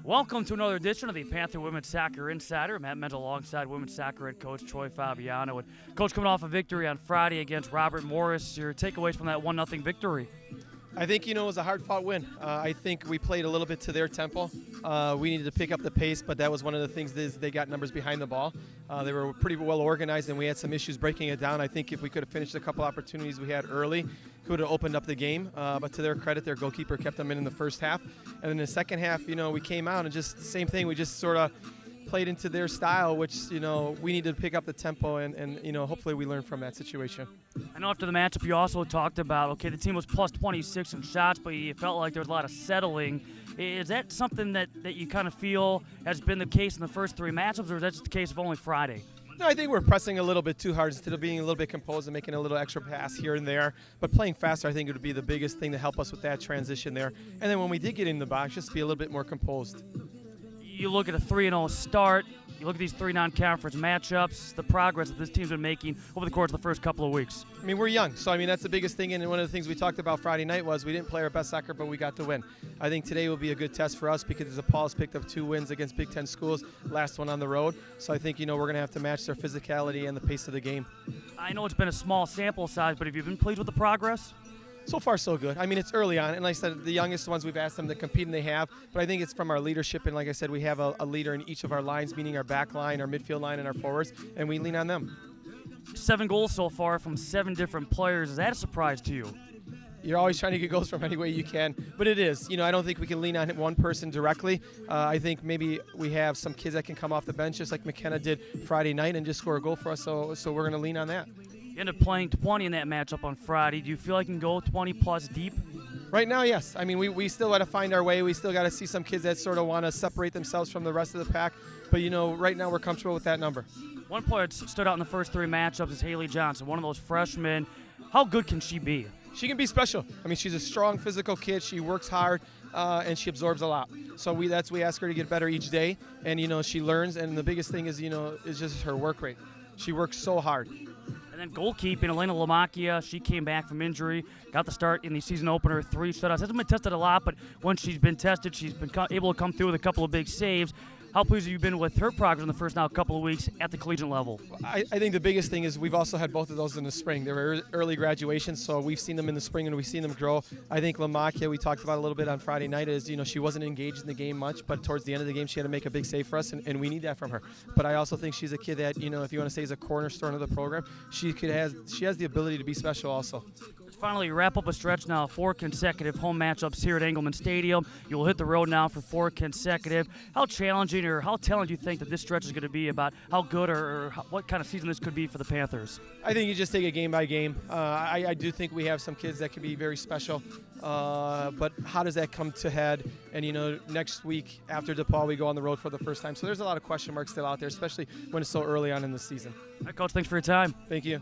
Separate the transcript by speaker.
Speaker 1: Welcome to another edition of the Panther Women's Soccer Insider. Matt Mental alongside women's soccer head coach Troy Fabiano. And Coach, coming off a victory on Friday against Robert Morris, your takeaways from that 1-0 victory?
Speaker 2: I think, it was a hard-fought win. I think we played a little bit to their tempo. We needed to pick up the pace, but that was one of the things is they got numbers behind the ball. They were pretty well organized, and we had some issues breaking it down. I think if we could have finished a couple opportunities we had early, could have opened up the game. But to their credit, their goalkeeper kept them in the first half. And then in the second half, we came out and just the same thing. We just sort of played into their style, which, we needed to pick up the tempo, and hopefully we learn from that situation.
Speaker 1: I know after the matchup you also talked about, okay, the team was plus 26 in shots, but you felt like there was a lot of settling. Is that something that you kind of feel has been the case in the first three matchups, or is that just the case of only Friday?
Speaker 2: No, I think we're pressing a little bit too hard instead of being a little bit composed and making a little extra pass here and there. But playing faster, I think, would be the biggest thing to help us with that transition there. And then when we did get in the box, just be a little bit more composed.
Speaker 1: You look at a 3-0 start, you look at these three non-conference matchups, the progress that this team's been making over the course of the first couple of weeks.
Speaker 2: I mean, we're young, so that's the biggest thing, and one of the things we talked about Friday night was we didn't play our best soccer, but we got the win. I think today will be a good test for us because DePaul's picked up 2 wins against Big Ten schools, last one on the road. So I think, we're going to have to match their physicality and the pace of the game.
Speaker 1: I know it's been a small sample size, but have you been pleased with the progress?
Speaker 2: So far, so good. It's early on, and like I said, the youngest ones we've asked them to compete, and they have. But I think it's from our leadership, and like I said, we have a leader in each of our lines, meaning our back line, our midfield line, and our forwards, and we lean on them.
Speaker 1: 7 goals so far from 7 different players. Is that a surprise to you?
Speaker 2: You're always trying to get goals from any way you can, but it is. I don't think we can lean on one person directly. I think maybe we have some kids that can come off the bench, just like McKenna did Friday night, and just score a goal for us, so we're going to lean on that.
Speaker 1: You ended up playing 20 in that matchup on Friday. Do you feel like you can go 20-plus deep?
Speaker 2: Right now, yes. We still got to find our way. We still got to see some kids that sort of want to separate themselves from the rest of the pack. But, right now we're comfortable with that number.
Speaker 1: One player that stood out in the first 3 matchups is Haley Johnson, one of those freshmen. How good can she be?
Speaker 2: She can be special. She's a strong physical kid. She works hard, and she absorbs a lot. So we ask her to get better each day. And, she learns. And the biggest thing is, is just her work rate. She works so hard.
Speaker 1: And then goalkeeping, Elena Lamacchia, she came back from injury, got the start in the season opener, 3 shutouts. Hasn't been tested a lot, but when she's been tested, she's been able to come through with a couple of big saves. How pleased have you been with her progress in the first couple of weeks at the collegiate level?
Speaker 2: I think the biggest thing is we've also had both of those in the spring. They were early graduations, so we've seen them in the spring and we've seen them grow. I think Lamacchia, we talked about a little bit on Friday night, is she wasn't engaged in the game much, but towards the end of the game she had to make a big save for us, and we need that from her. But I also think she's a kid that, if you want to say is a cornerstone of the program, she has the ability to be special also.
Speaker 1: Let's finally wrap up a stretch now, 4 consecutive home matchups here at Engelman Stadium. You'll hit the road now for 4 consecutive. How challenging or how talented do you think that this stretch is going to be about how good or what kind of season this could be for the Panthers?
Speaker 2: I think you just take it game by game. I do think we have some kids that can be very special, but how does that come to head? And, next week after DePaul, we go on the road for the first time. So there's a lot of question marks still out there, especially when it's so early on in the season.
Speaker 1: All right, Coach, thanks for your time.
Speaker 2: Thank you.